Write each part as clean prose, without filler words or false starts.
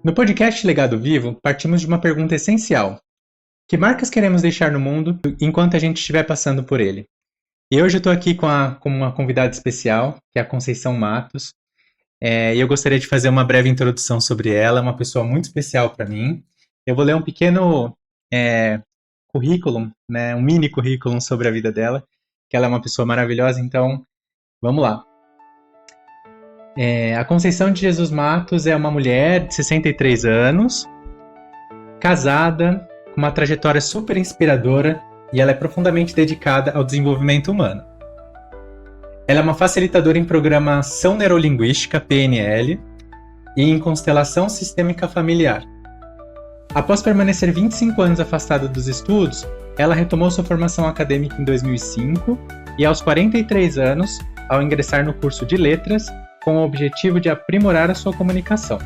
No podcast Legado Vivo, partimos de uma pergunta essencial: que marcas queremos deixar no mundo enquanto a gente estiver passando por ele? E hoje eu estou aqui com uma convidada especial, que é a Conceição Matos, e eu gostaria de fazer uma breve introdução sobre ela, é uma pessoa muito especial para mim. Eu vou ler um pequeno currículo, né, um mini currículo sobre a vida dela, que ela é uma pessoa maravilhosa, então vamos lá. A Conceição de Jesus Matos é uma mulher de 63 anos, casada, com uma trajetória super inspiradora e ela é profundamente dedicada ao desenvolvimento humano. Ela é uma facilitadora em programação neurolinguística, PNL, e em constelação sistêmica familiar. Após permanecer 25 anos afastada dos estudos, ela retomou sua formação acadêmica em 2005 e aos 43 anos, ao ingressar no curso de letras, com o objetivo de aprimorar a sua comunicação.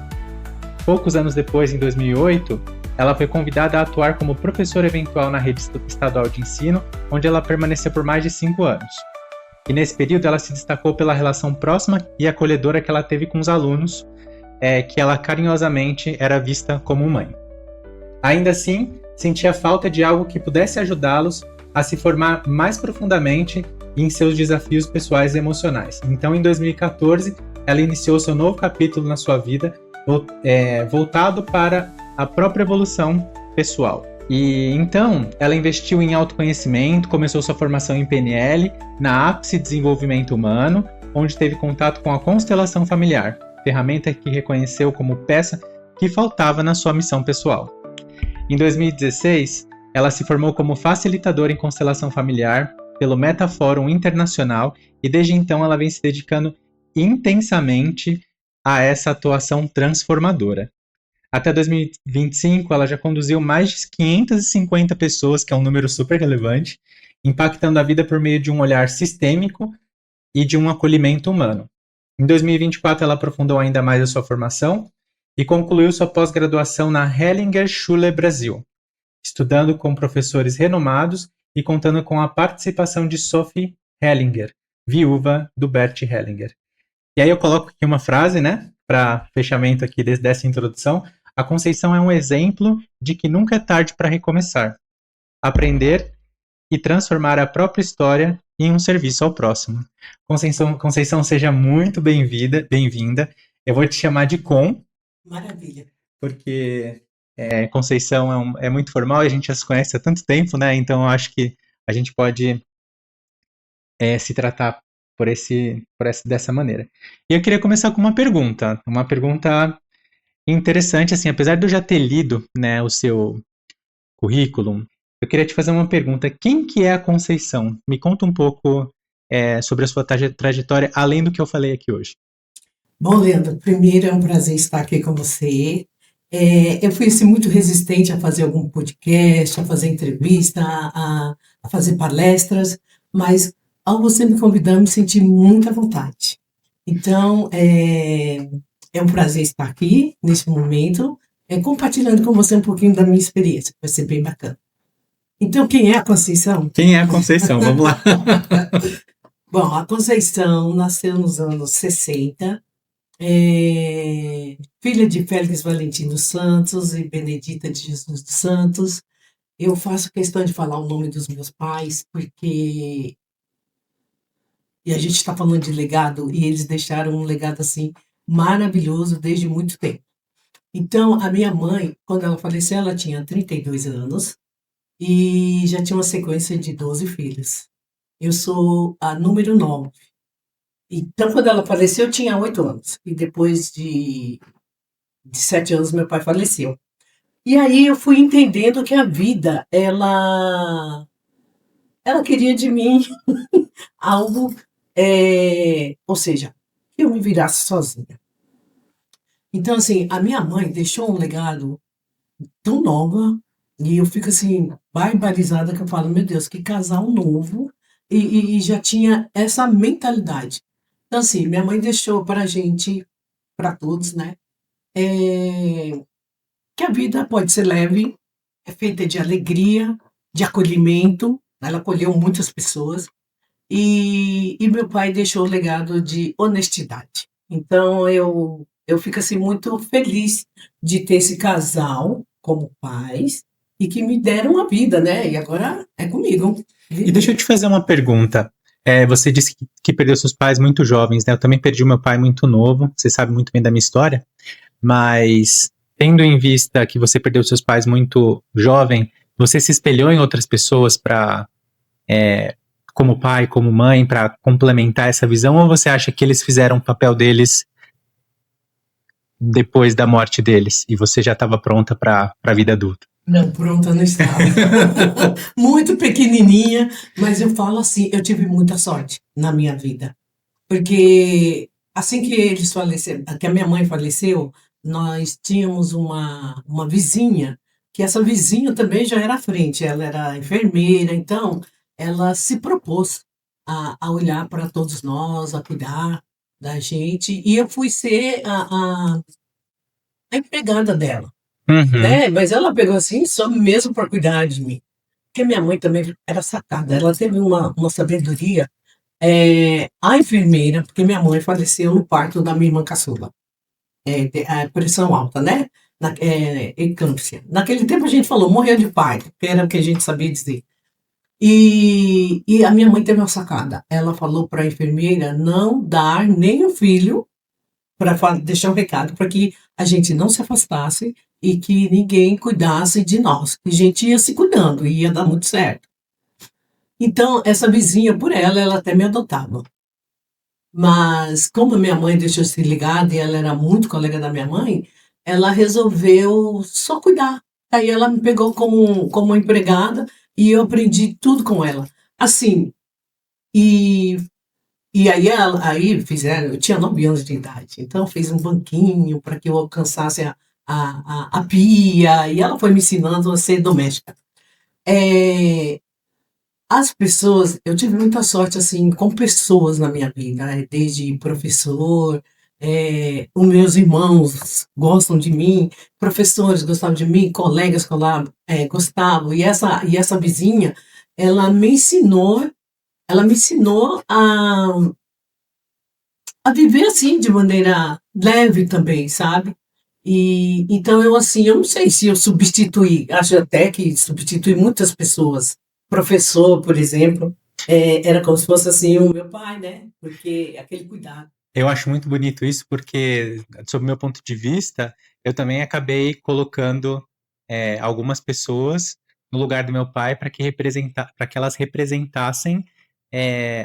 Poucos anos depois, em 2008, ela foi convidada a atuar como professora eventual na rede estadual de ensino, onde ela permaneceu por mais de 5 anos. E nesse período ela se destacou pela relação próxima e acolhedora que ela teve com os alunos, que ela carinhosamente era vista como mãe. Ainda assim, sentia falta de algo que pudesse ajudá-los a se formar mais profundamente em seus desafios pessoais e emocionais. Então, em 2014, ela iniciou seu novo capítulo na sua vida, voltado para a própria evolução pessoal. E então, ela investiu em autoconhecimento, começou sua formação em PNL, na Ápice Desenvolvimento Humano, onde teve contato com a constelação familiar, ferramenta que reconheceu como peça que faltava na sua missão pessoal. Em 2016, ela se formou como facilitadora em constelação familiar pelo Metafórum Internacional e desde então ela vem se dedicando intensamente a essa atuação transformadora. Até 2025, ela já conduziu mais de 550 pessoas, que é um número super relevante, impactando a vida por meio de um olhar sistêmico e de um acolhimento humano. Em 2024, ela aprofundou ainda mais a sua formação e concluiu sua pós-graduação na Hellinger Schule Brasil, estudando com professores renomados e contando com a participação de Sophie Hellinger, viúva do Bert Hellinger. E aí eu coloco aqui uma frase, né, para fechamento aqui dessa introdução. A Conceição é um exemplo de que nunca é tarde para recomeçar, aprender e transformar a própria história em um serviço ao próximo. Conceição, seja muito bem-vinda. Eu vou te chamar de Con. Maravilha. Porque Conceição é muito formal e a gente já se conhece há tanto tempo, né? Então eu acho que a gente pode se tratar dessa maneira. E eu queria começar com uma pergunta interessante, assim, apesar de eu já ter lido, né, o seu currículo, eu queria te fazer uma pergunta. Quem que é a Conceição? Me conta um pouco sobre a sua trajetória, além do que eu falei aqui hoje. Bom, Leandro, primeiro é um prazer estar aqui com você. Eu fui assim, muito resistente a fazer algum podcast, a fazer entrevista, a fazer palestras, mas ao você me convidar, eu me senti muita vontade. Então, é um prazer estar aqui, nesse momento, compartilhando com você um pouquinho da minha experiência, vai ser bem bacana. Então, quem é a Conceição? Quem é a Conceição? Vamos lá. Bom, a Conceição nasceu nos anos 60, filha de Félix Valentim dos Santos e Benedita de Jesus dos Santos. Eu faço questão de falar o nome dos meus pais, porque a gente está falando de legado, e eles deixaram um legado assim maravilhoso desde muito tempo. Então, a minha mãe, quando ela faleceu, ela tinha 32 anos e já tinha uma sequência de 12 filhos. Eu sou a número 9. Então, quando ela faleceu, eu tinha 8 anos. E depois de 7 anos, meu pai faleceu. E aí eu fui entendendo que a vida, ela queria de mim algo, ou seja, que eu me virasse sozinha. Então, assim, a minha mãe deixou um legado tão nova, e eu fico assim, barbarizada, que eu falo, meu Deus, que casal novo, e já tinha essa mentalidade. Então, assim, minha mãe deixou para a gente, para todos, né? Que a vida pode ser leve, é feita de alegria, de acolhimento. Ela acolheu muitas pessoas. E meu pai deixou o legado de honestidade. Então, eu eu fico assim muito feliz de ter esse casal como pais e que me deram a vida, né? E agora é comigo. E deixa eu te fazer uma pergunta. Você disse que perdeu seus pais muito jovens, né? Eu também perdi o meu pai muito novo. Você sabe muito bem da minha história. Mas, tendo em vista que você perdeu seus pais muito jovem, você se espelhou em outras pessoas para, como pai, como mãe, para complementar essa visão? Ou você acha que eles fizeram o papel deles depois da morte deles e você já estava pronta para a vida adulta? Não, pronta não estava. Muito pequenininha, mas eu falo assim, eu tive muita sorte na minha vida. Porque assim que eles faleceram, que a minha mãe faleceu, nós tínhamos uma vizinha, que essa vizinha também já era à frente, ela era enfermeira, então ela se propôs a olhar para todos nós, a cuidar da gente, e eu fui ser a empregada dela, Uhum. né? Mas ela pegou assim, só mesmo para cuidar de mim. Porque minha mãe também era sacada, ela teve uma sabedoria. A enfermeira, porque minha mãe faleceu no parto da minha irmã caçula, pressão alta, né? Eclâmpsia. Naquele tempo a gente falou, morreu de parto, que era o que a gente sabia dizer. E a minha mãe teve uma sacada. Ela falou para a enfermeira não dar nem o filho para deixar um recado para que a gente não se afastasse e que ninguém cuidasse de nós. Que a gente ia se cuidando e ia dar muito certo. Então, essa vizinha, por ela até me adotava. Mas, como a minha mãe deixou se ligada e ela era muito colega da minha mãe, ela resolveu só cuidar. Aí ela me pegou como empregada e eu aprendi tudo com ela. Assim, e, e aí fizeram, eu tinha 9 anos de idade, então fez um banquinho para que eu alcançasse a pia, e ela foi me ensinando a ser doméstica. É, as pessoas, eu tive muita sorte, assim, com pessoas na minha vida, né, desde professor, os meus irmãos gostam de mim, professores gostavam de mim, colegas gostavam, e essa vizinha, ela me ensinou, ela me ensinou a viver assim, de maneira leve também, sabe? E então eu assim, eu não sei se eu substituí, acho até que substituí muitas pessoas. Professor, por exemplo, era como se fosse assim o meu pai, né? Porque aquele cuidado. Eu acho muito bonito isso porque, sob o meu ponto de vista, eu também acabei colocando algumas pessoas no lugar do meu pai para que elas representassem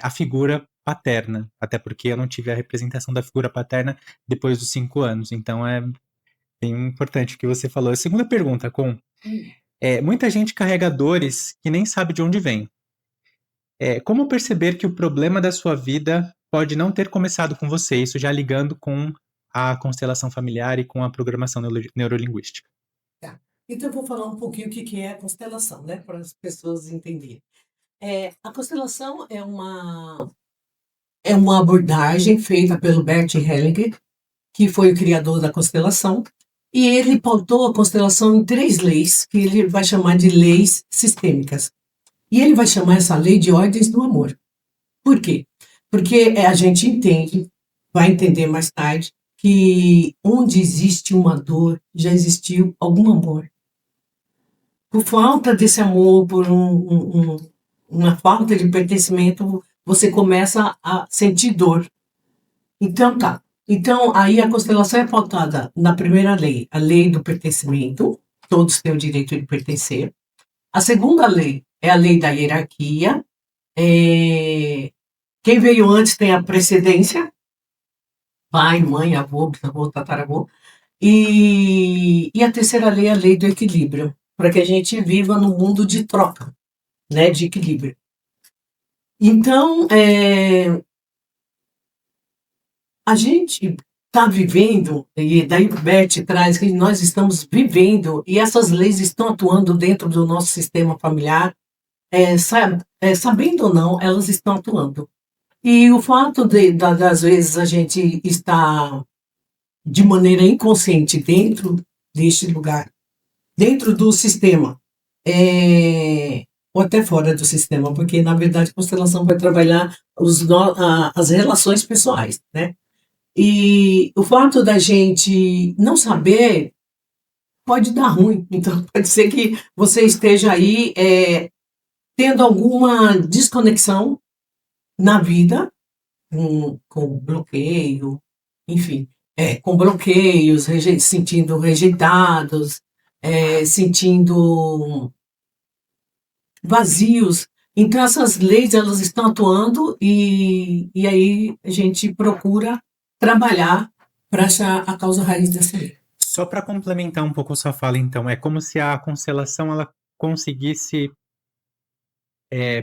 a figura paterna. Até porque eu não tive a representação da figura paterna depois dos 5 anos. Então é bem importante o que você falou. A segunda pergunta, muita gente carrega dores que nem sabe de onde vem. Como perceber que o problema da sua vida pode não ter começado com você? Isso já ligando com a constelação familiar e com a programação neurolinguística. Tá. Então eu vou falar um pouquinho o que que é a constelação, né? Para as pessoas entenderem. A constelação é uma abordagem feita pelo Bert Hellinger, que foi o criador da constelação, e ele pautou a constelação em 3 leis, que ele vai chamar de leis sistêmicas. E ele vai chamar essa lei de ordens do amor. Por quê? Porque a gente entende, vai entender mais tarde, que onde existe uma dor, já existiu algum amor. Por falta desse amor, por uma falta de pertencimento, você começa a sentir dor. Então, tá. Então, aí a constelação é pautada na primeira lei, a lei do pertencimento, todos têm o direito de pertencer. A segunda lei é a lei da hierarquia. Quem veio antes tem a precedência, pai, mãe, avô, bisavô, tataravô. E a terceira lei é a lei do equilíbrio, para que a gente viva num mundo de troca, né, de equilíbrio. Então, a gente está vivendo, e daí o Bert traz que nós estamos vivendo, e essas leis estão atuando dentro do nosso sistema familiar, sabendo ou não, elas estão atuando. E o fato das vezes a gente estar de maneira inconsciente dentro deste lugar, dentro do sistema, ou até fora do sistema, porque na verdade a constelação vai trabalhar as relações pessoais, né? E o fato da gente não saber pode dar ruim. Então, pode ser que você esteja aí tendo alguma desconexão na vida, com bloqueio, enfim, com bloqueios, sentindo rejeitados, sentindo vazios. Então, essas leis elas estão atuando e aí a gente procura trabalhar para achar a causa raiz dessa lei. Só para complementar um pouco a sua fala, então, é como se a constelação ela conseguisse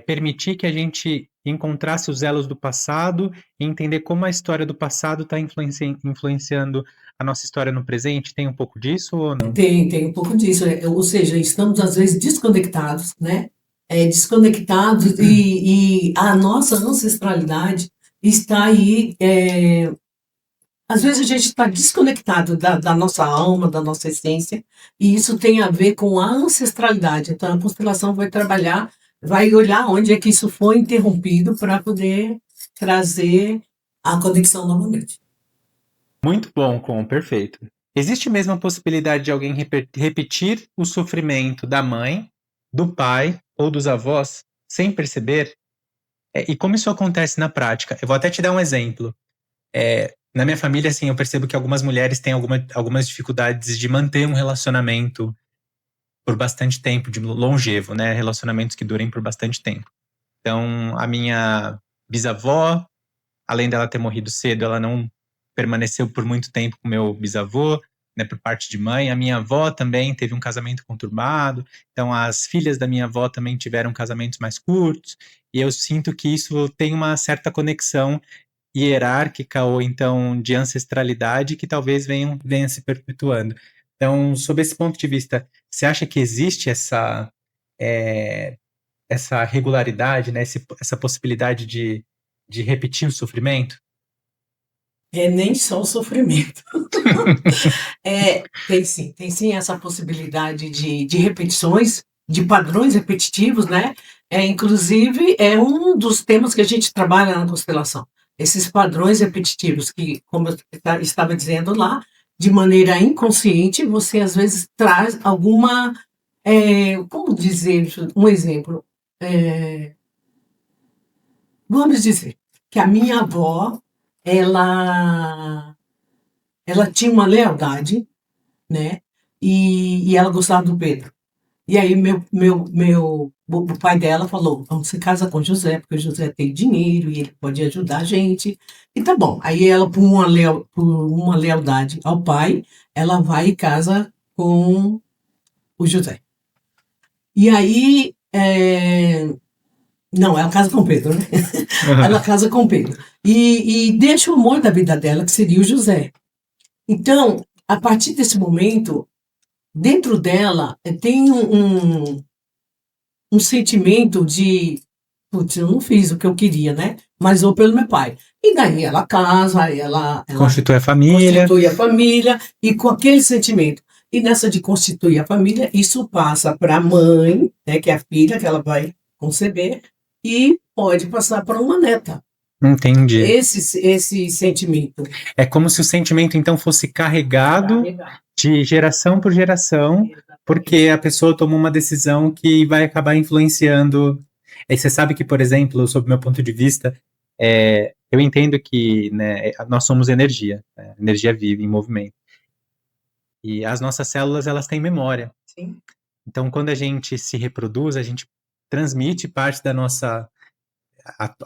permitir que a gente encontrasse os elos do passado e entender como a história do passado está influenciando a nossa história no presente. Tem um pouco disso ou não? Tem um pouco disso, ou seja, estamos às vezes desconectados, né? Desconectados e a nossa ancestralidade está aí. Às vezes a gente está desconectado da nossa alma, da nossa essência, e isso tem a ver com a ancestralidade. Então a constelação vai trabalhar, vai olhar onde é que isso foi interrompido para poder trazer a conexão novamente. Muito bom, perfeito. Existe mesmo a possibilidade de alguém repetir o sofrimento da mãe, do pai ou dos avós sem perceber? E como isso acontece na prática? Eu vou até te dar um exemplo. Na minha família, assim, eu percebo que algumas mulheres têm algumas dificuldades de manter um relacionamento por bastante tempo, de longevo, né? Relacionamentos que durem por bastante tempo. Então, a minha bisavó, além dela ter morrido cedo, ela não permaneceu por muito tempo com meu bisavô, né, por parte de mãe. A minha avó também teve um casamento conturbado. Então, as filhas da minha avó também tiveram casamentos mais curtos. E eu sinto que isso tem uma certa conexão hierárquica ou então de ancestralidade que talvez venha se perpetuando. Então, sob esse ponto de vista, você acha que existe essa regularidade, né, essa possibilidade de repetir o sofrimento? Nem só o sofrimento. Tem sim essa possibilidade de repetições, de padrões repetitivos, né? Inclusive, é um dos temas que a gente trabalha na constelação. Esses padrões repetitivos que, como eu estava dizendo lá, de maneira inconsciente, você às vezes traz alguma. Como dizer isso? Um exemplo. Vamos dizer que a minha avó, ela, ela tinha uma lealdade, né? E ela gostava do Pedro. E aí o pai dela falou, vamos se casa com José, porque o José tem dinheiro e ele pode ajudar a gente. E tá bom. Aí ela, por uma lealdade ao pai, ela vai e casa com o José. E aí, não, ela casa com o Pedro, né? Ela casa com o Pedro. E deixa o amor da vida dela, que seria o José. Então, a partir desse momento, dentro dela tem um sentimento de, putz, eu não fiz o que eu queria, né? Mas vou pelo meu pai. E daí ela casa, ela Constitui a família. constitui a família, e com aquele sentimento. E nessa de constituir a família, isso passa para a mãe, né, que é a filha que ela vai conceber, e pode passar para uma neta. Entendi. Esse sentimento. É como se o sentimento, então, fosse carregado de geração por geração, porque a pessoa tomou uma decisão que vai acabar influenciando. E você sabe que, por exemplo, sob o meu ponto de vista, eu entendo que, né, nós somos energia, né, energia viva, em movimento. E as nossas células, elas têm memória. Sim. Então, quando a gente se reproduz, a gente transmite parte da nossa,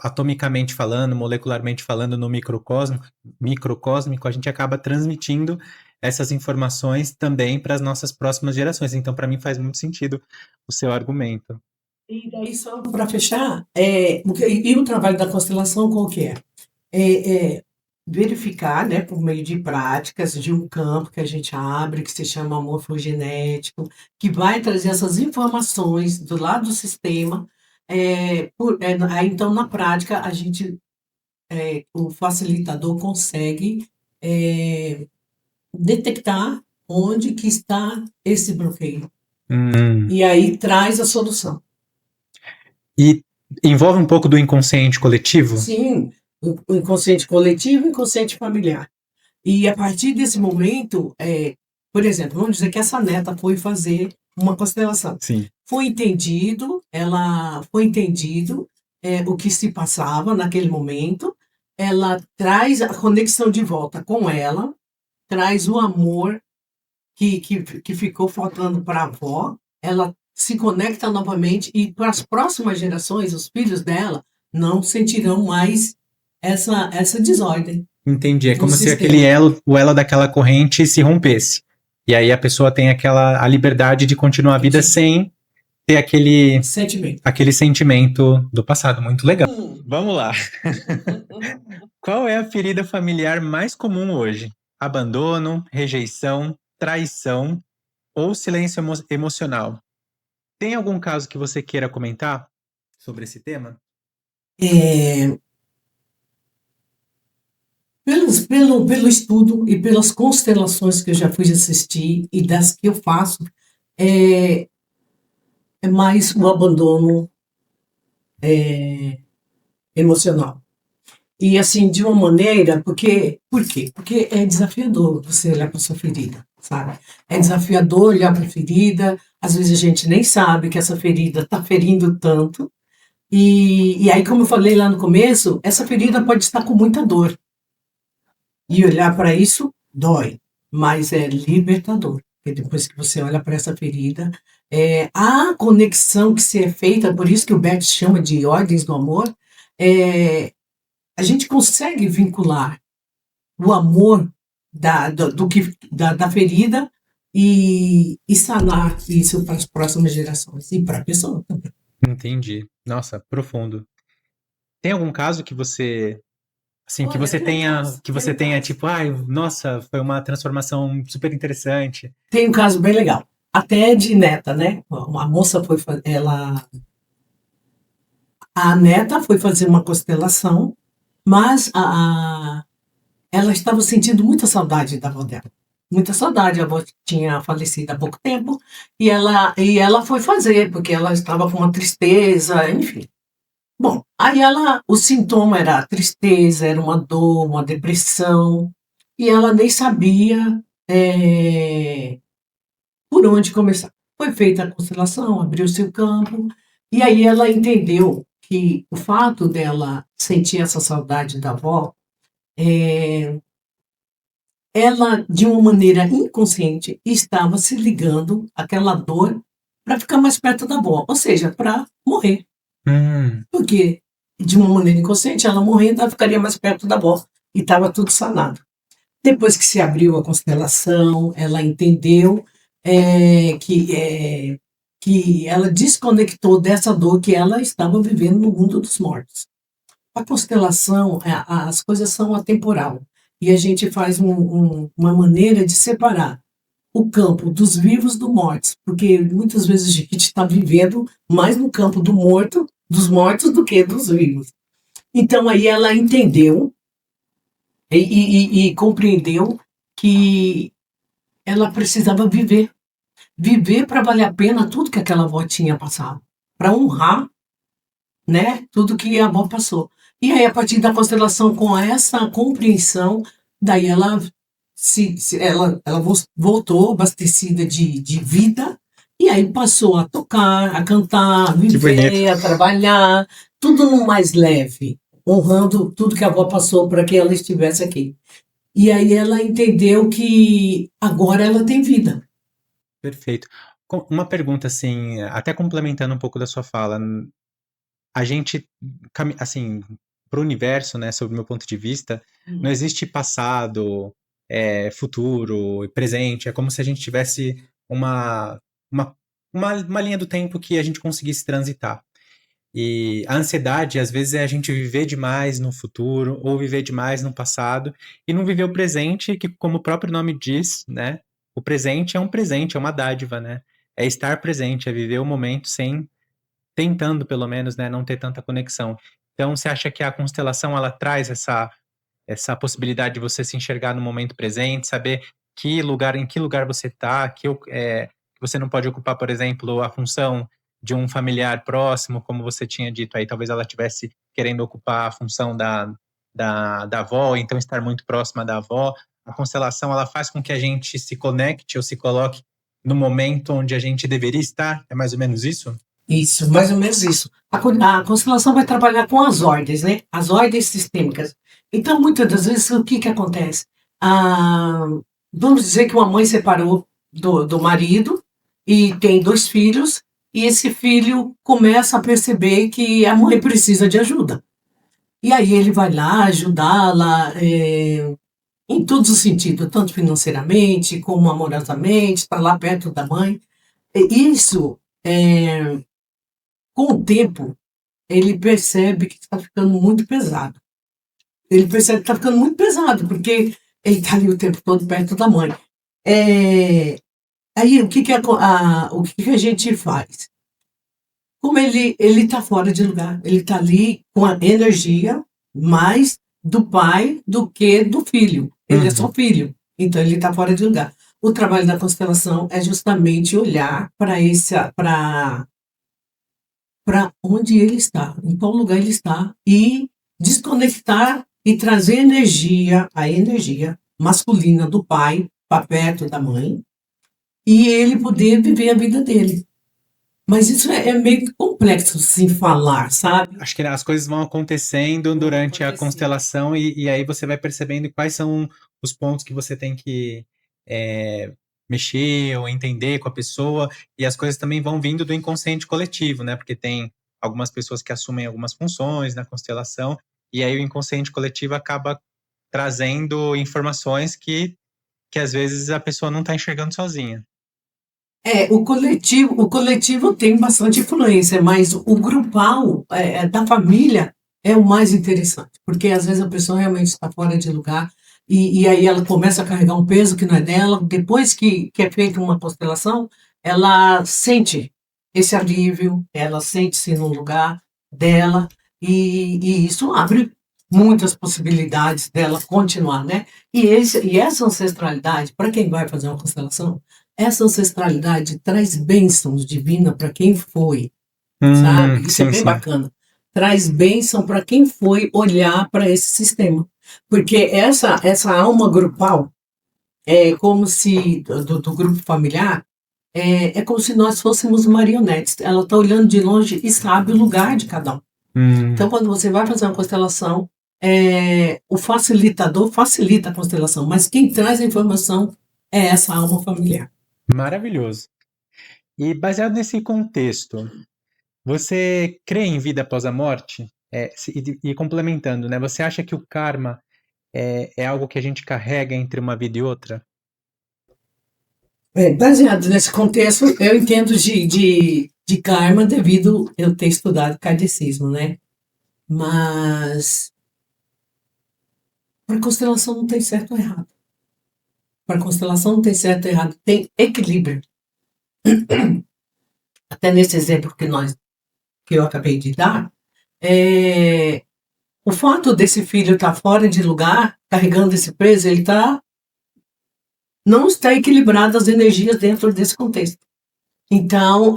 atomicamente falando, molecularmente falando, no microcósmico, a gente acaba transmitindo essas informações também para as nossas próximas gerações. Então, para mim, faz muito sentido o seu argumento. E daí, só para fechar, e o trabalho da constelação qual que é? Verificar, né, por meio de práticas, de um campo que a gente abre, que se chama morfogenético, que vai trazer essas informações do lado do sistema. Aí, então, na prática, a gente, o facilitador consegue detectar onde que está esse bloqueio. E aí traz a solução. E envolve um pouco do inconsciente coletivo? Sim, o inconsciente coletivo e o inconsciente familiar. E a partir desse momento, por exemplo, vamos dizer que essa neta foi fazer uma constelação. Sim. Foi entendido o que se passava naquele momento. Ela traz a conexão de volta com ela, traz o amor que ficou faltando para a avó, ela se conecta novamente e para as próximas gerações, os filhos dela, não sentirão mais essa desordem Entendi. É no como se sistema. aquele o elo daquela corrente se rompesse. E aí a pessoa tem a liberdade de continuar a vida sem ter Sentimento. aquele sentimento do passado. Muito legal. Vamos lá. Qual é a ferida familiar mais comum hoje? Abandono, rejeição, traição ou silêncio emocional? Tem algum caso que você queira comentar sobre esse tema? É, pelo estudo e pelas constelações que eu já fui assistir e das que eu faço, é, é mais o abandono emocional. E assim, de uma maneira, por quê? Porque é desafiador você olhar para sua ferida, sabe? É desafiador olhar para a ferida, às vezes a gente nem sabe que essa ferida está ferindo tanto. E aí, como eu falei lá no começo, essa ferida pode estar com muita dor. E olhar para isso dói, mas é libertador. Porque depois que você olha para essa ferida, a conexão que se é feita, por isso que o Bert chama de ordens do amor, é, a gente consegue vincular o amor da ferida e sanar isso para as próximas gerações e para a pessoa também. Entendi. Nossa, profundo. Tem algum caso que você, assim, que Olha, você tem um tenha, caso, que tem você um tenha caso. tipo, ai, nossa, foi uma transformação super interessante. Tem um caso bem legal. Até de neta, né? Uma moça foi, a neta foi fazer uma constelação, mas ela estava sentindo muita saudade da avó dela. Muita saudade, a avó tinha falecido há pouco tempo, e ela foi fazer, porque ela estava com uma tristeza, enfim. Bom, aí o sintoma era a tristeza, era uma dor, uma depressão, e ela nem sabia por onde começar. Foi feita a constelação, abriu-se o campo, e aí ela entendeu que o fato dela sentir essa saudade da avó, ela, de uma maneira inconsciente, estava se ligando àquela dor para ficar mais perto da avó, ou seja, para morrer. Porque, de uma maneira inconsciente, ela morrendo, ela ficaria mais perto da avó e estava tudo sanado. Depois que se abriu a constelação, ela entendeu que ela desconectou dessa dor que ela estava vivendo no mundo dos mortos. A constelação, as coisas são atemporal. E a gente faz uma maneira de separar o campo dos vivos do mortos, porque muitas vezes a gente está vivendo mais no campo dos mortos do que dos vivos. Então aí ela entendeu e compreendeu que ela precisava viver. Viver para valer a pena tudo que aquela avó tinha passado. Para honrar, né, tudo que a avó passou. E aí, a partir da constelação, com essa compreensão, daí ela voltou abastecida de vida, e aí passou a tocar, a cantar, a Que bonito. viver, a trabalhar, tudo no mais leve, honrando tudo que a avó passou para que ela estivesse aqui. E aí ela entendeu que agora ela tem vida. Perfeito. Uma pergunta, assim, até complementando um pouco da sua fala. A gente, assim, para o universo, né, sob o meu ponto de vista, não existe passado, futuro e presente. É como se a gente tivesse uma, uma, uma linha do tempo que a gente conseguisse transitar. E a ansiedade, às vezes, é a gente viver demais no futuro ou viver demais no passado e não viver o presente, que, como o próprio nome diz, né? O presente, é uma dádiva, né? É estar presente, é viver o momento sem, tentando, pelo menos, né, não ter tanta conexão. Então, você acha que a constelação, ela traz essa possibilidade de você se enxergar no momento presente, saber em que lugar você está, que você não pode ocupar, por exemplo, a função de um familiar próximo, como você tinha dito aí, talvez ela estivesse querendo ocupar a função da avó, então estar muito próxima da avó, a constelação ela faz com que a gente se conecte ou se coloque no momento onde a gente deveria estar? É mais ou menos isso? Isso, mais ou menos isso. A constelação vai trabalhar com as ordens, né? As ordens sistêmicas. Então, muitas das vezes, o que que acontece? Ah, vamos dizer que uma mãe separou do marido e tem 2 filhos, e esse filho começa a perceber que a mãe precisa de ajuda. E aí ele vai lá ajudá-la, em todos os sentidos, tanto financeiramente como amorosamente, está lá perto da mãe. E isso, com o tempo, ele percebe que está ficando muito pesado. Ele percebe que está ficando muito pesado, porque ele está ali o tempo todo perto da mãe. Aí, o que que a gente faz? Como ele está fora de lugar, ele está ali com a energia mais do pai do que do filho. Ele é só filho, então ele está fora de lugar. O trabalho da constelação é justamente olhar para onde ele está, em qual lugar ele está, e desconectar e trazer a energia masculina do pai para perto da mãe, e ele poder viver a vida dele. Mas isso é meio complexo se falar, sabe? Acho que as coisas vão acontecendo durante a constelação e aí você vai percebendo quais são os pontos que você tem que mexer ou entender com a pessoa, e as coisas também vão vindo do inconsciente coletivo, né? Porque tem algumas pessoas que assumem algumas funções na constelação, e aí o inconsciente coletivo acaba trazendo informações que às vezes a pessoa não está enxergando sozinha. O coletivo tem bastante influência, mas o grupal da família é o mais interessante, porque às vezes a pessoa realmente está fora de lugar e aí ela começa a carregar um peso que não é dela. Depois que é feita uma constelação, ela sente esse alívio, ela sente-se no lugar dela e isso abre muitas possibilidades dela continuar, né? E essa ancestralidade, para quem vai fazer uma constelação, essa ancestralidade traz bênçãos divinas para quem foi, sabe? Isso é Sim, bem sim. bacana. Traz bênção para quem foi olhar para esse sistema. Porque essa alma grupal é como se, do grupo familiar, é como se nós fôssemos marionetes. Ela está olhando de longe e sabe o lugar de cada um. Então, quando você vai fazer uma constelação, o facilitador facilita a constelação, mas quem traz a informação é essa alma familiar. Maravilhoso. E baseado nesse contexto, você crê em vida após a morte? E complementando, né? Você acha que o karma é algo que a gente carrega entre uma vida e outra? Baseado nesse contexto, eu entendo de karma devido eu ter estudado kardecismo, né? Mas para constelação não tem certo ou errado. Para constelação não tem certo ou errado, tem equilíbrio. Até nesse exemplo que eu acabei de dar, o fato desse filho estar fora de lugar, carregando esse peso, não está equilibrado as energias dentro desse contexto. Então,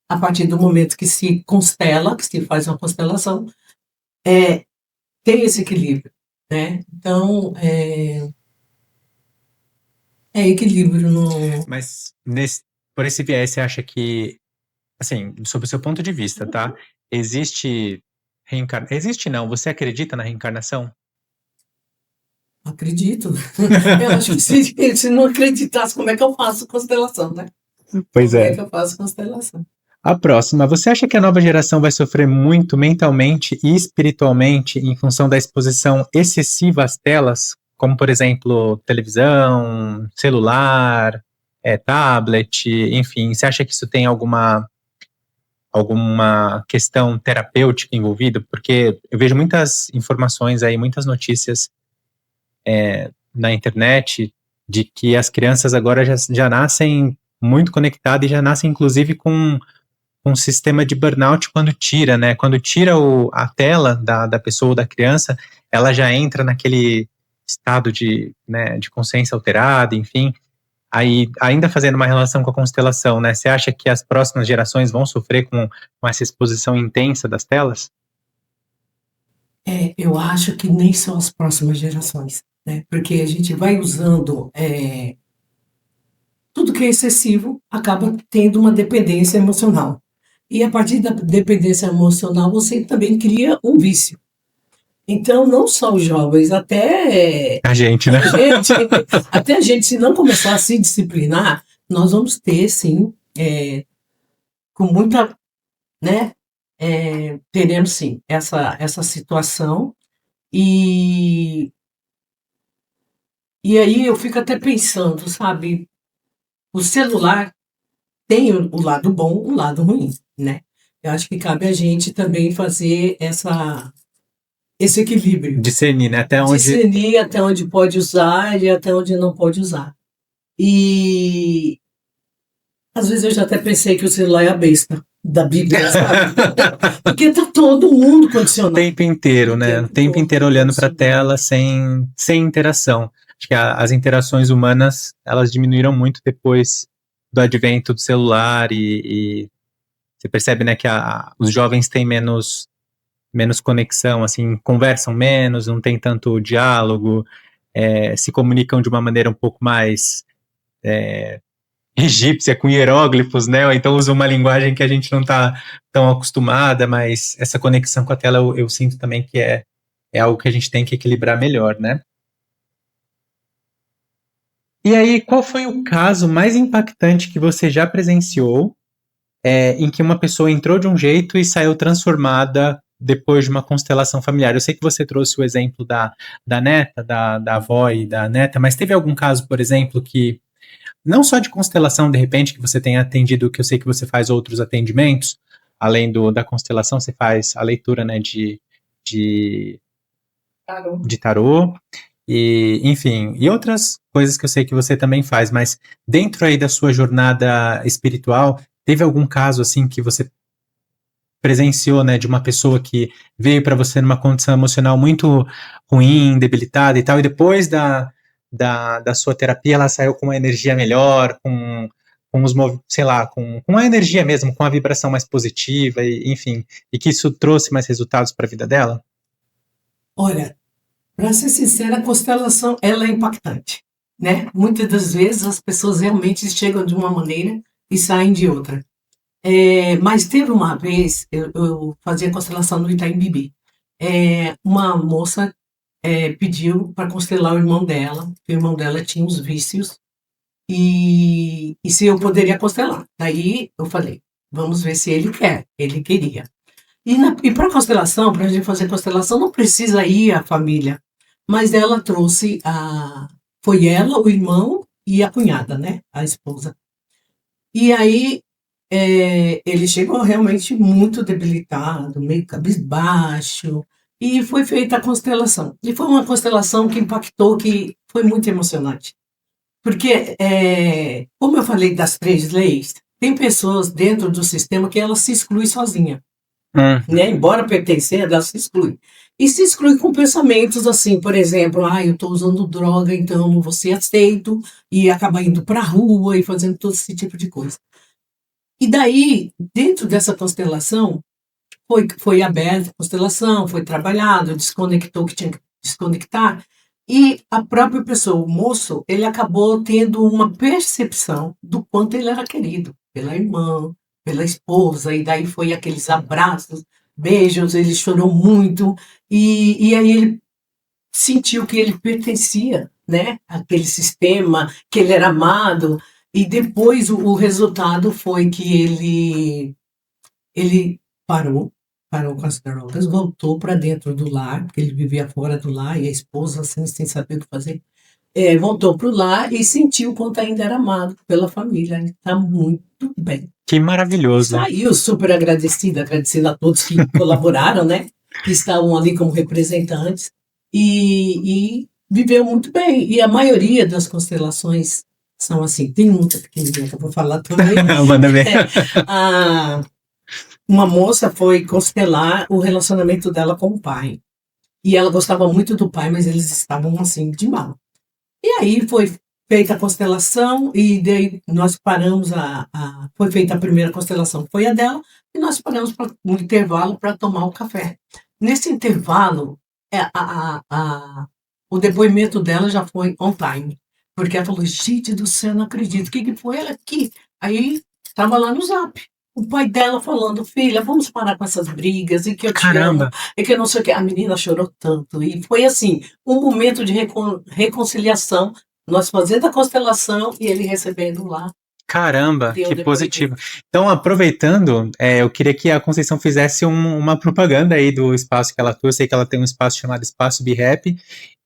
a partir do momento que se constela, que se faz uma constelação, tem esse equilíbrio, né? Então, equilíbrio no... Mas por esse viés, você acha que, assim, sob o seu ponto de vista, tá? Existe reencarnação? Existe não, você acredita na reencarnação? Acredito. Eu acho que se não acreditasse, como é que eu faço constelação, né? Pois Como é é. que eu faço constelação? A próxima, você acha que a nova geração vai sofrer muito mentalmente e espiritualmente em função da exposição excessiva às telas, como por exemplo, televisão, celular, tablet, enfim, você acha que isso tem alguma questão terapêutica envolvida? Porque eu vejo muitas informações aí, muitas notícias na internet de que as crianças agora já nascem muito conectadas e já nascem inclusive com um sistema de burnout quando tira, né? Quando tira a tela da pessoa ou da criança, ela já entra naquele estado de consciência alterada, enfim. Aí, ainda fazendo uma relação com a constelação, né? Você acha que as próximas gerações vão sofrer com essa exposição intensa das telas? Eu acho que nem são as próximas gerações. né? Porque a gente vai usando tudo que é excessivo acaba tendo uma dependência emocional. E a partir da dependência emocional, você também cria um vício. Então, não só os jovens, até A gente, né? a gente, até a gente, se não começar a se disciplinar, nós vamos ter, sim, com muita, né, teremos sim essa situação. E, e aí eu fico até pensando, sabe, o celular tem o lado bom, o lado ruim, né? Eu acho que cabe a gente também fazer esse equilíbrio, Discernir, né? Até onde. discernir até onde pode usar e até onde não pode usar. E às vezes eu já até pensei que o celular é a besta da Bíblia, sabe? Porque tá todo mundo O condicionado. tempo inteiro, O né? O tempo tempo todo inteiro olhando para a condicionado. tela sem interação. Acho que as interações humanas, elas diminuíram muito depois do advento do celular e você percebe, né, que os jovens têm menos conexão, assim, conversam menos, não tem tanto diálogo, se comunicam de uma maneira um pouco mais egípcia, com hieróglifos, né? Ou então usa uma linguagem que a gente não está tão acostumada, mas essa conexão com a tela eu sinto também que é algo que a gente tem que equilibrar melhor, né? E aí, qual foi o caso mais impactante que você já presenciou, em que uma pessoa entrou de um jeito e saiu transformada depois de uma constelação familiar? Eu sei que você trouxe o exemplo da neta, da avó e da neta, mas teve algum caso, por exemplo, que não só de constelação, de repente, que você tenha atendido, que eu sei que você faz outros atendimentos, além da constelação, você faz a leitura, né, de, Claro. de tarô, e, enfim, e outras coisas que eu sei que você também faz, mas dentro aí da sua jornada espiritual, teve algum caso, assim, que você presenciou, né, de uma pessoa que veio para você numa condição emocional muito ruim, debilitada e tal, e depois da sua terapia ela saiu com uma energia melhor, com os sei lá, com a energia mesmo, com a vibração mais positiva, e, enfim, e que isso trouxe mais resultados para a vida dela? Olha, para ser sincera, a constelação ela é impactante, né? Muitas das vezes as pessoas realmente chegam de uma maneira e saem de outra. Mas teve uma vez, eu fazia constelação no Itaim Bibi. Uma moça pediu para constelar o irmão dela, que o irmão dela tinha uns vícios, e se eu poderia constelar. Daí eu falei, vamos ver se ele quer. Ele queria. E para constelação, para a gente fazer constelação, não precisa ir a família. Mas ela trouxe foi ela, o irmão e a cunhada, né? A esposa. E aí ele chegou realmente muito debilitado, meio cabisbaixo, e foi feita a constelação. E foi uma constelação que impactou, que foi muito emocionante. Porque, como eu falei das 3 leis, tem pessoas dentro do sistema que ela se exclui sozinha, né? Embora pertencer, ela se exclui. E se exclui com pensamentos assim, por exemplo, eu estou usando droga, então não vou ser aceito, e acaba indo para a rua e fazendo todo esse tipo de coisa. E daí, dentro dessa constelação, foi aberta a constelação, foi trabalhado, desconectou o que tinha que desconectar, e a própria pessoa, o moço, ele acabou tendo uma percepção do quanto ele era querido pela irmã, pela esposa, e daí foi aqueles abraços, beijos, ele chorou muito, e aí ele sentiu que ele pertencia, né, àquele sistema, que ele era amado, e depois o resultado foi que ele parou com as drogas, voltou para dentro do lar, porque ele vivia fora do lar, e a esposa, assim, sem saber o que fazer, voltou para o lar e sentiu quanto ainda era amado pela família. Ele está muito bem. Que maravilhoso. Saiu super agradecida a todos que colaboraram, né? Que estavam ali como representantes, e viveu muito bem. E a maioria das constelações são assim. Tem muita pequenininha que eu vou falar também. Manda ver. A, uma moça foi constelar o relacionamento dela com o pai. E ela gostava muito do pai, mas eles estavam assim, de mal. E aí foi feita a constelação, e daí nós paramos foi feita a primeira constelação, foi a dela, e nós paramos um intervalo para tomar o café. Nesse intervalo, o depoimento dela já foi on time. Porque ela falou, gente do céu, não acredito. O que que foi ela aqui? Aí, estava lá no Zap. O pai dela falando, filha, vamos parar com essas brigas, e que eu te amo, Caramba, e que eu não sei o que. A menina chorou tanto. E foi assim, um momento de reconciliação. Nós fazendo a constelação e ele recebendo lá, caramba, deu o que positivo. depoimento. Então, aproveitando, eu queria que a Conceição fizesse uma propaganda aí do espaço que ela atua. Eu sei que ela tem um espaço chamado Espaço Be Happy.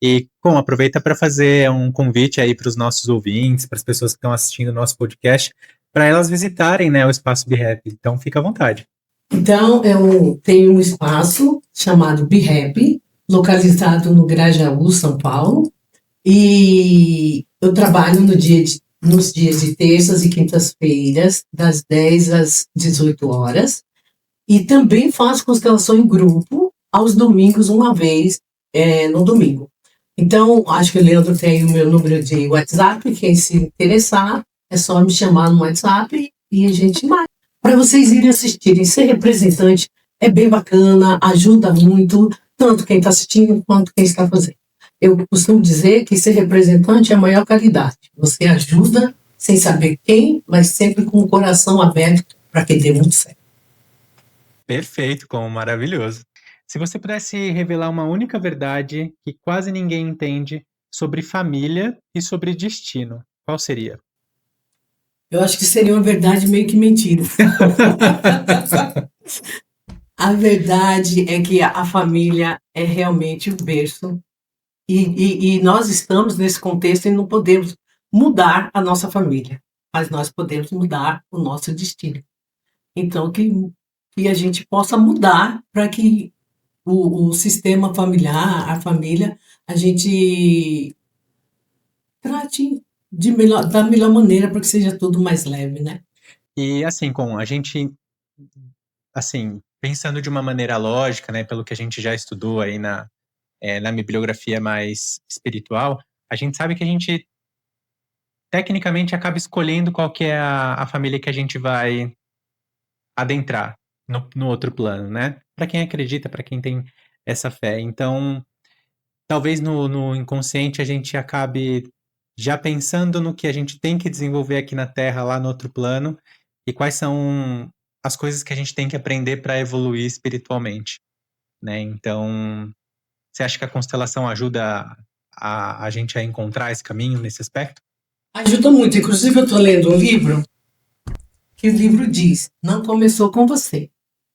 E, bom, aproveita para fazer um convite aí para os nossos ouvintes, para as pessoas que estão assistindo o nosso podcast, para elas visitarem, né, o Espaço Be Happy. Então, fica à vontade. Então, eu tenho um espaço chamado Be Happy, localizado no Grajaú, São Paulo, e eu trabalho nos dias de terças e quintas-feiras, das 10 às 18 horas, e também faço constelação em grupo, aos domingos, uma vez no domingo. Então, acho que o Leandro tem o meu número de WhatsApp, quem se interessar, é só me chamar no WhatsApp e a gente vai. Para vocês irem assistirem, ser representante é bem bacana, ajuda muito, tanto quem está assistindo quanto quem está fazendo. Eu costumo dizer que ser representante é a maior caridade. Você ajuda sem saber quem, mas sempre com o coração aberto para que dê muito certo. Perfeito, como maravilhoso. Se você pudesse revelar uma única verdade que quase ninguém entende sobre família e sobre destino, qual seria? Eu acho que seria uma verdade meio que mentira. A verdade é que a família é realmente o berço e nós estamos nesse contexto e não podemos mudar a nossa família, mas nós podemos mudar o nosso destino. Então, que a gente possa mudar para que o sistema familiar, a família, a gente trate da melhor maneira para que seja tudo mais leve, né? E assim, com a gente, assim, pensando de uma maneira lógica, né, pelo que a gente já estudou aí na bibliografia mais espiritual, a gente sabe que a gente tecnicamente acaba escolhendo qual que é a família que a gente vai adentrar no outro plano, né? Para quem acredita, para quem tem essa fé. Então, talvez no inconsciente a gente acabe já pensando no que a gente tem que desenvolver aqui na Terra, lá no outro plano, e quais são as coisas que a gente tem que aprender para evoluir espiritualmente, né? Então, você acha que a constelação ajuda a gente a encontrar esse caminho nesse aspecto? Ajuda muito. Inclusive, eu estou lendo um livro que o livro diz: não começou com você,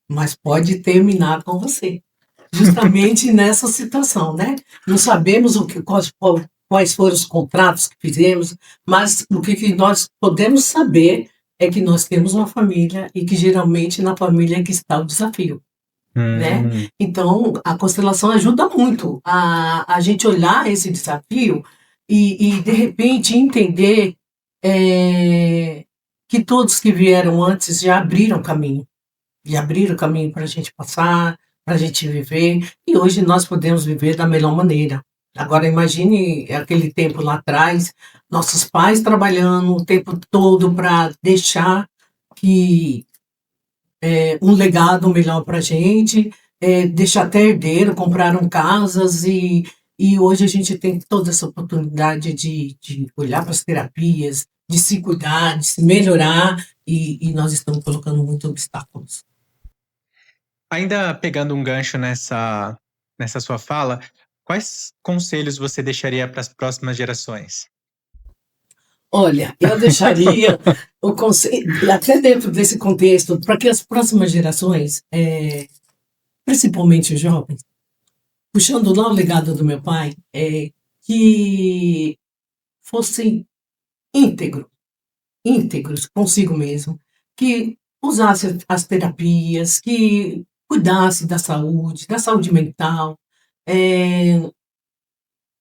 mas pode terminar com você. Justamente nessa situação, né? Não sabemos quais foram os contratos que fizemos, mas o que nós podemos saber é que nós temos uma família e que geralmente na família é que está o desafio, né? Hum, Então, a constelação ajuda muito a gente olhar esse desafio e de repente, entender que todos que vieram antes já abriram caminho para a gente passar, para a gente viver, e hoje nós podemos viver da melhor maneira. Agora, imagine aquele tempo lá atrás, nossos pais trabalhando o tempo todo para deixar que um legado melhor para a gente, deixar até herdeiro, compraram casas e hoje a gente tem toda essa oportunidade de olhar para as terapias, de se cuidar, de se melhorar e nós estamos colocando muitos obstáculos. Ainda pegando um gancho nessa sua fala, quais conselhos você deixaria para as próximas gerações? Olha, eu deixaria o conceito, até dentro desse contexto, para que as próximas gerações, principalmente os jovens, puxando lá o legado do meu pai, que fossem íntegros consigo mesmo, que usasse as terapias, que cuidasse da saúde mental,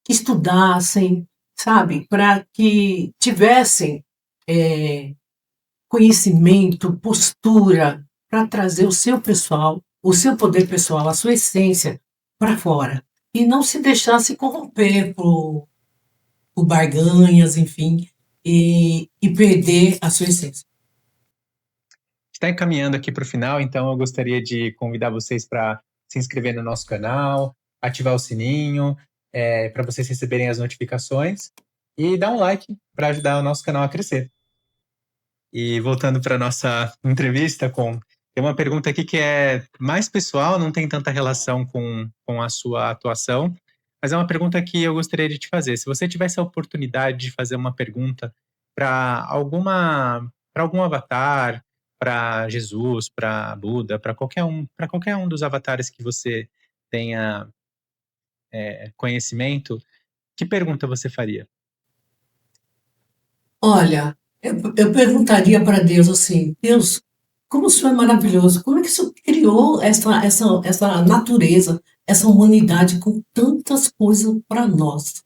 que estudassem, sabe, para que tivessem conhecimento, postura, para trazer o seu pessoal, o seu poder pessoal, a sua essência para fora. E não se deixasse corromper por barganhas, enfim, e perder a sua essência. Está encaminhando aqui para o final, então eu gostaria de convidar vocês para se inscrever no nosso canal, ativar o sininho, para vocês receberem as notificações e dá um like para ajudar o nosso canal a crescer. E voltando para nossa entrevista, tem uma pergunta aqui que é mais pessoal, não tem tanta relação com a sua atuação, mas é uma pergunta que eu gostaria de te fazer. Se você tivesse a oportunidade de fazer uma pergunta para algum avatar, para Jesus, para Buda, para qualquer um dos avatares que você tenha conhecimento, que pergunta você faria? Olha, eu perguntaria para Deus assim: Deus, como o Senhor é maravilhoso, como é que o Senhor criou essa natureza, essa humanidade com tantas coisas para nós?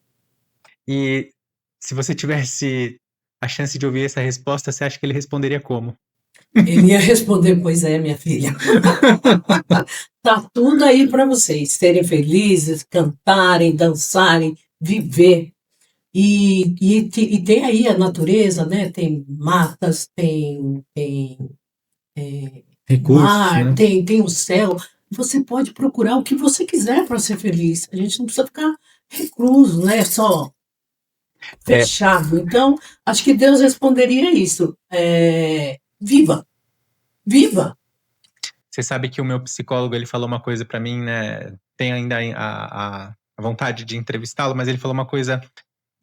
E se você tivesse a chance de ouvir essa resposta, você acha que ele responderia como? Ele ia responder: Pois é, minha filha, tá tudo aí para vocês serem felizes, cantarem, dançarem, viver. E tem aí a natureza, né? Tem matas, tem Recursos, mar, né? tem o céu. Você pode procurar o que você quiser para ser feliz. A gente não precisa ficar recluso, né? Só É, fechado. Então, acho que Deus responderia isso. Viva, viva. você sabe que o meu psicólogo ele falou uma coisa para mim, né? Tem ainda a vontade de entrevistá-lo, mas ele falou uma coisa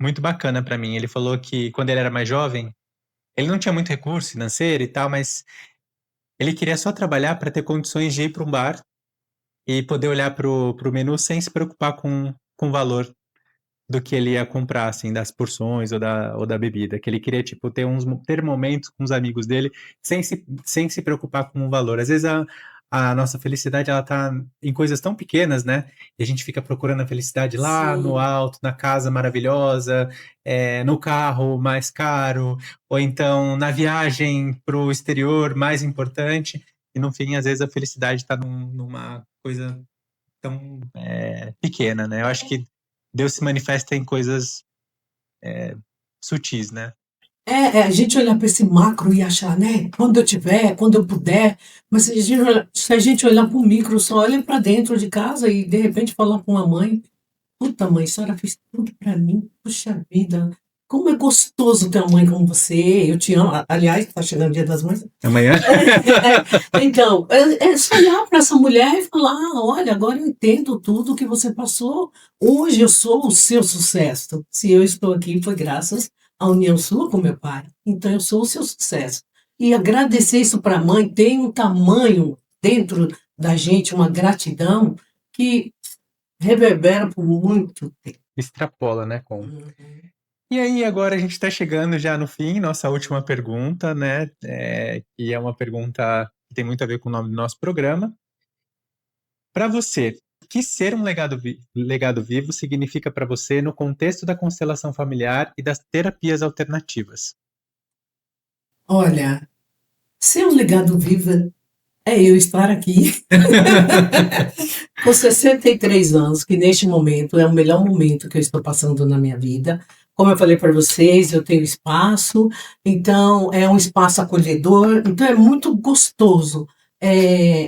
muito bacana para mim. Ele falou que quando ele era mais jovem, ele não tinha muito recurso financeiro e tal, mas ele queria só trabalhar para ter condições de ir para um bar e poder olhar pro menu sem se preocupar com o valor do que ele ia comprar, assim, das porções ou da bebida. Que ele queria, tipo, ter momentos com os amigos dele sem se preocupar com o valor. Às vezes a nossa felicidade, ela tá em coisas tão pequenas, né? E a gente fica procurando a felicidade lá no Sim, alto, na casa maravilhosa, no carro mais caro, ou então na viagem pro exterior mais importante. E no fim, às vezes a felicidade está numa coisa tão pequena, né? Eu acho que Deus se manifesta em coisas sutis, né? a gente olhar para esse macro e achar, né? Quando eu tiver, quando eu puder. Mas se a gente olhar para o micro, só olha para dentro de casa e de repente falar com uma mãe: Puta, mãe, a senhora fez tudo pra mim. Puxa vida, como é gostoso ter uma mãe como você. Eu te amo. Aliás, tá chegando o Dia das Mães. Amanhã. Então, é só olhar para essa mulher e falar: olha, agora eu entendo tudo que você passou. Hoje eu sou o seu sucesso. Se eu estou aqui, foi graças à união sua com meu pai. Então, eu sou o seu sucesso. E agradecer isso para a mãe tem um tamanho dentro da gente, uma gratidão que reverbera por muito tempo. Extrapola, né, com. Uhum. E aí, agora a gente está chegando já no fim, nossa última pergunta, né? Que é uma pergunta que tem muito a ver com o nome do nosso programa. Para você, o que ser um legado vivo significa para você no contexto da constelação familiar e das terapias alternativas? Olha, ser um legado vivo é eu estar aqui com 63 anos, que neste momento é o melhor momento que eu estou passando na minha vida. Como eu falei para vocês, eu tenho espaço, então é um espaço acolhedor, então é muito gostoso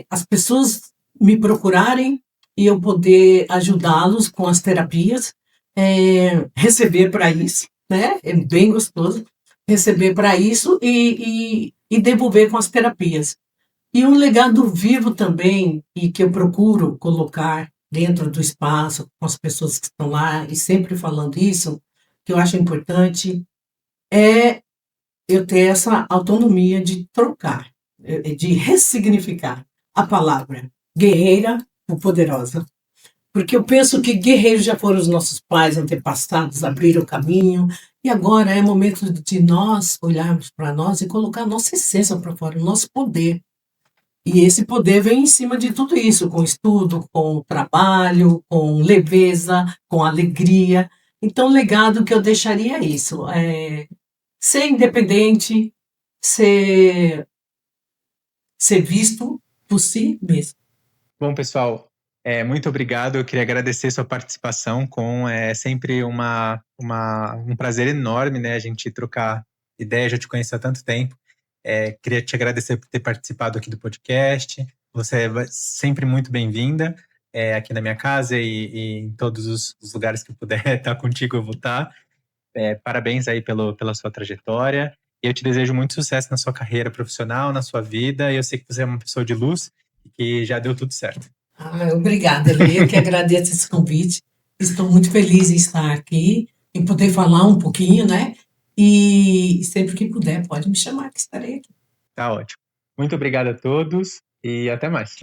as pessoas me procurarem e eu poder ajudá-los com as terapias, receber para isso, né? É bem gostoso receber para isso e devolver com as terapias. E um legado vivo também, e que eu procuro colocar dentro do espaço, com as pessoas que estão lá, e sempre falando isso, que eu acho importante, é eu ter essa autonomia de trocar, de ressignificar a palavra guerreira por poderosa. Porque eu penso que guerreiros já foram os nossos pais antepassados, abriram o caminho, e agora é momento de nós olharmos para nós e colocar a nossa essência para fora, o nosso poder. E esse poder vem em cima de tudo isso, com estudo, com trabalho, com leveza, com alegria. Então, o legado que eu deixaria é isso: ser independente, ser, ser visto por si mesmo. Bom, pessoal, muito obrigado. Eu queria agradecer sua participação. É sempre um prazer enorme, né? A gente trocar ideia. Já te conheço há tanto tempo. Queria te agradecer por ter participado aqui do podcast. Você é sempre muito bem-vinda. aqui na minha casa e em todos os lugares que eu puder estar contigo, eu vou estar. Parabéns aí pela sua trajetória. E eu te desejo muito sucesso na sua carreira profissional, na sua vida. E eu sei que você é uma pessoa de luz e que já deu tudo certo. Obrigada, Lê. Eu que agradeço esse convite. Estou muito feliz em estar aqui, em poder falar um pouquinho, né? E sempre que puder, pode me chamar, que estarei aqui. Tá ótimo. Muito obrigado a todos e até mais.